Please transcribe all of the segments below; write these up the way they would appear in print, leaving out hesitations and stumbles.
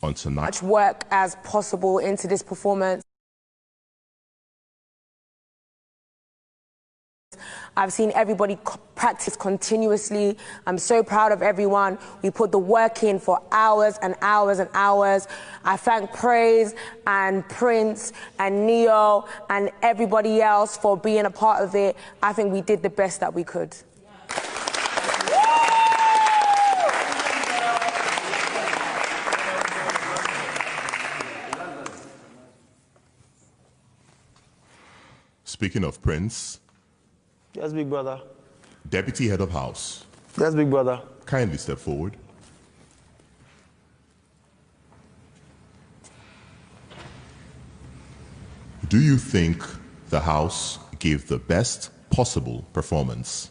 on tonight. Much work as possible into this performance. I've seen everybody practice continuously. I'm so proud of everyone. We put the work in for hours and hours and hours. I thank Praise and Prince and Neo and everybody else for being a part of it. I think we did the best that we could. Speaking of Prince. Yes, big brother. Deputy Head of House. Yes, big brother. Kindly step forward. Do you think the House gave the best possible performance?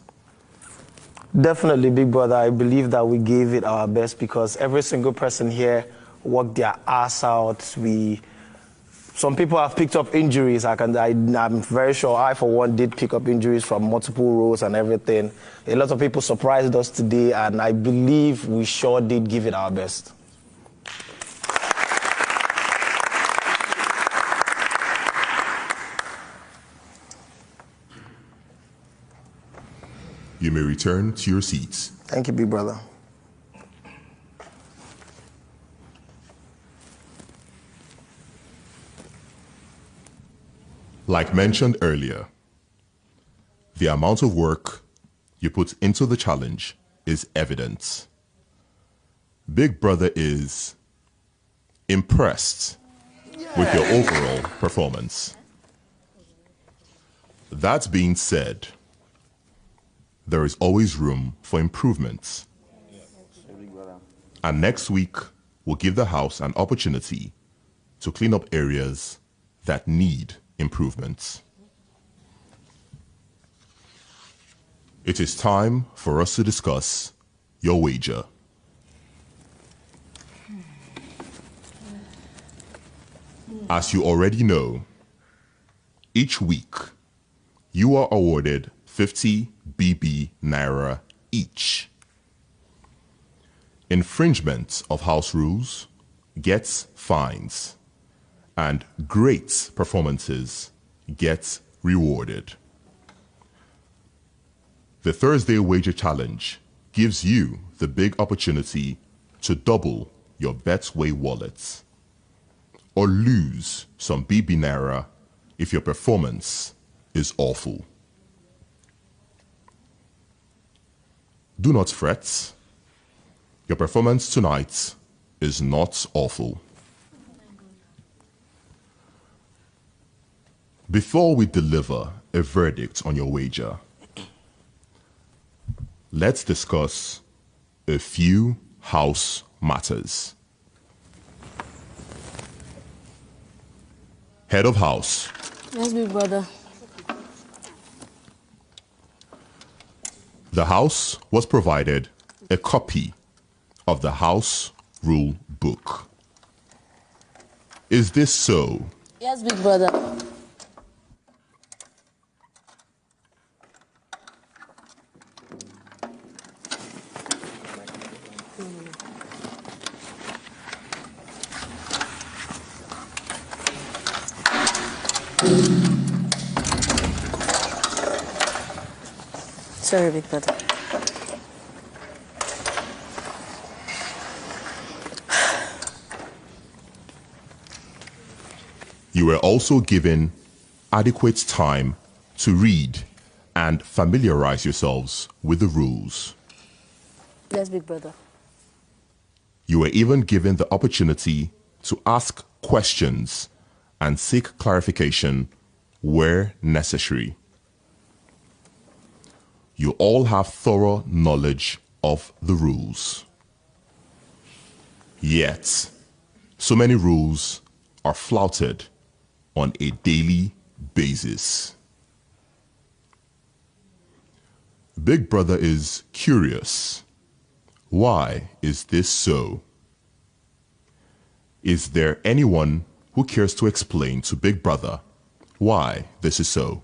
Definitely, big brother. I believe that we gave it our best because every single person here worked their ass out. Some people have picked up injuries. I'm very sure I, for one, did pick up injuries from multiple roles and everything. A lot of people surprised us today, and I believe we sure did give it our best. You may return to your seats. Thank you, big brother. Like mentioned earlier, the amount of work you put into the challenge is evident. Big Brother is impressed with your overall performance. That being said, there is always room for improvements. And next week, we'll give the House an opportunity to clean up areas that need improvements. It is time for us to discuss your wager. As you already know, each week you are awarded 50 BB Naira each. Infringement of house rules gets fines, and great performances get rewarded. The Thursday Wager Challenge gives you the big opportunity to double your Betway wallets or lose some BB Naira if your performance is awful. Do not fret. Your performance tonight is not awful. Before we deliver a verdict on your wager, let's discuss a few house matters. Head of House. Yes, big brother. The House was provided a copy of the House Rule Book. Is this so? Yes, big brother. Sorry, big brother. You were also given adequate time to read and familiarize yourselves with the rules. Yes, big brother. You were even given the opportunity to ask questions and seek clarification where necessary. You all have thorough knowledge of the rules. Yet, so many rules are flouted on a daily basis. Big Brother is curious. Why is this so? Is there anyone who cares to explain to Big Brother why this is so?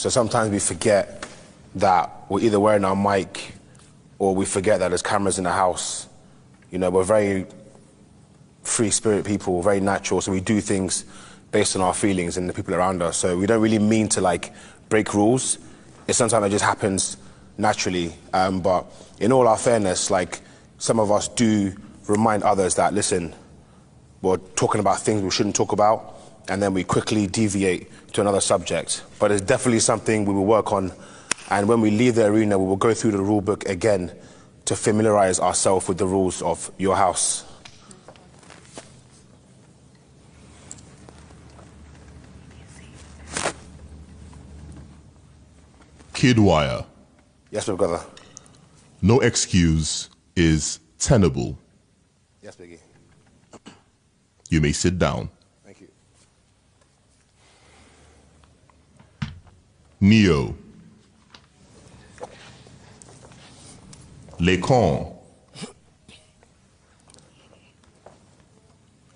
So sometimes we forget that we're either wearing our mic or we forget that there's cameras in the house. You know, we're very free spirit people, very natural, so we do things based on our feelings and the people around us. So we don't really mean to like break rules. It's sometimes it just happens naturally. But in all our fairness, like some of us do remind others that, listen, we're talking about things we shouldn't talk about, and then we quickly deviate to another subject. But it's definitely something we will work on, and when we leave the arena, we will go through the rule book again to familiarize ourselves with the rules of your house. Kidwire. Yes, my brother. No excuse is tenable. Yes, Biggie. You may sit down. Thank you. Neo. Lekon.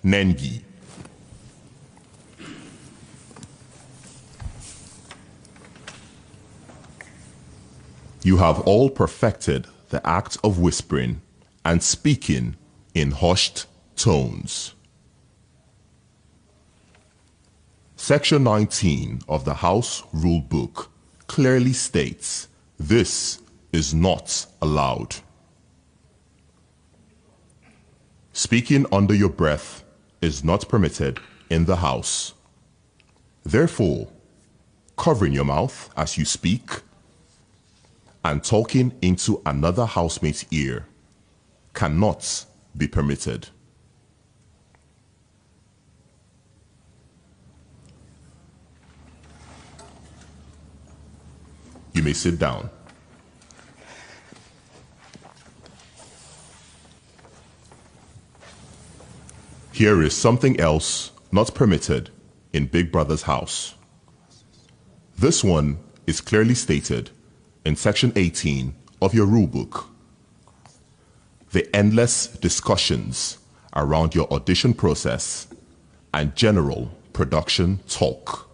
Nengi. You have all perfected the act of whispering and speaking in hushed tones. Section 19 of the House Rule Book clearly states this is not allowed. Speaking under your breath is not permitted in the House. Therefore, covering your mouth as you speak and talking into another housemate's ear cannot be permitted. You may sit down. Here is something else not permitted in Big Brother's house. This one is clearly stated in Section 18 of your rule book. The endless discussions around your audition process and general production talk.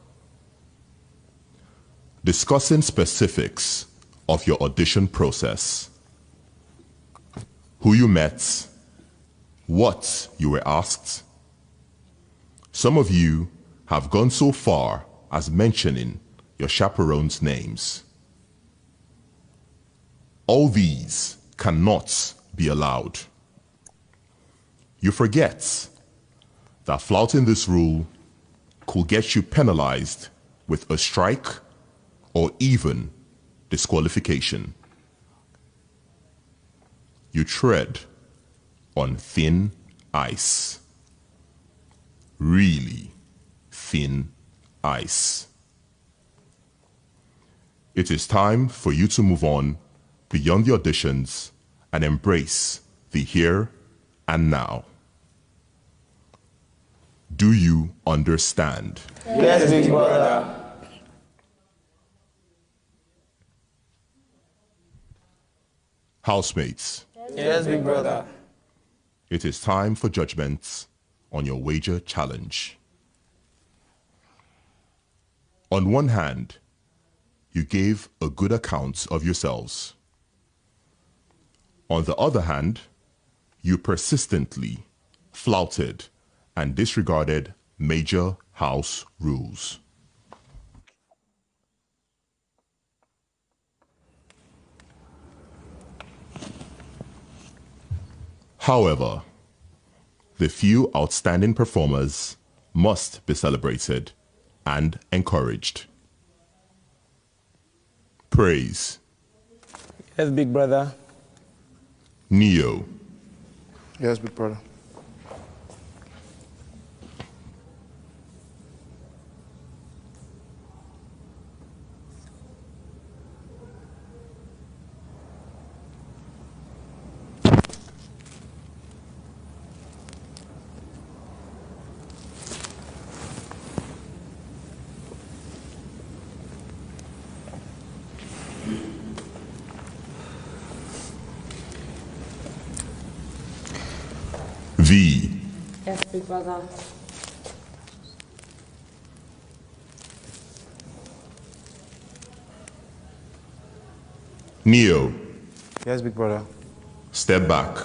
Discussing specifics of your audition process. Who you met, what you were asked. Some of you have gone so far as mentioning your chaperones' names. All these cannot be allowed. You forget that flouting this rule could get you penalized with a strike or even disqualification. You tread on thin ice. Really thin ice. It is time for you to move on beyond the auditions and embrace the here and now. Do you understand? Yes, big brother. Housemates, Yes, big brother. it is time for judgments on your wager challenge. On one hand, you gave a good account of yourselves. On the other hand, you persistently flouted and disregarded major house rules. However, the few outstanding performers must be celebrated and encouraged. Praise. Yes, big brother. Neo. Yes, big brother. V. Yes, big brother. Neo, Yes, big brother. step back.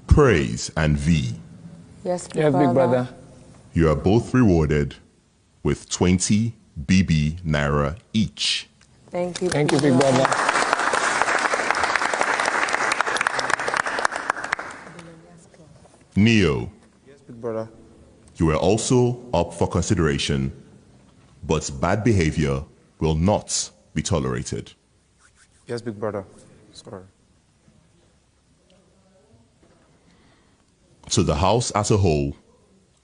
Praise and V, Yes, Yes, big brother. you are both rewarded with 20 BB Naira each. Thank you. Thank you, big brother. Neo, Yes, big brother. you are also up for consideration, but bad behavior will not be tolerated. Yes, big brother. Sorry. To the house as a whole,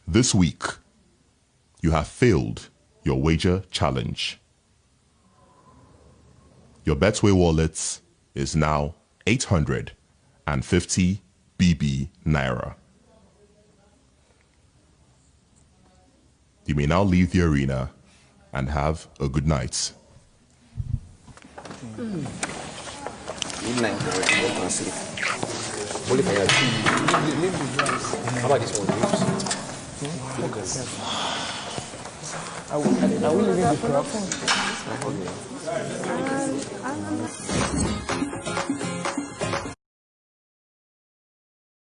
this week, you have failed your wager challenge. Your Betway wallet is now 850 BB Naira. You may now leave the arena and have a good night. Midnight, you can sleep. Only for how about this one? Are we leaving the club?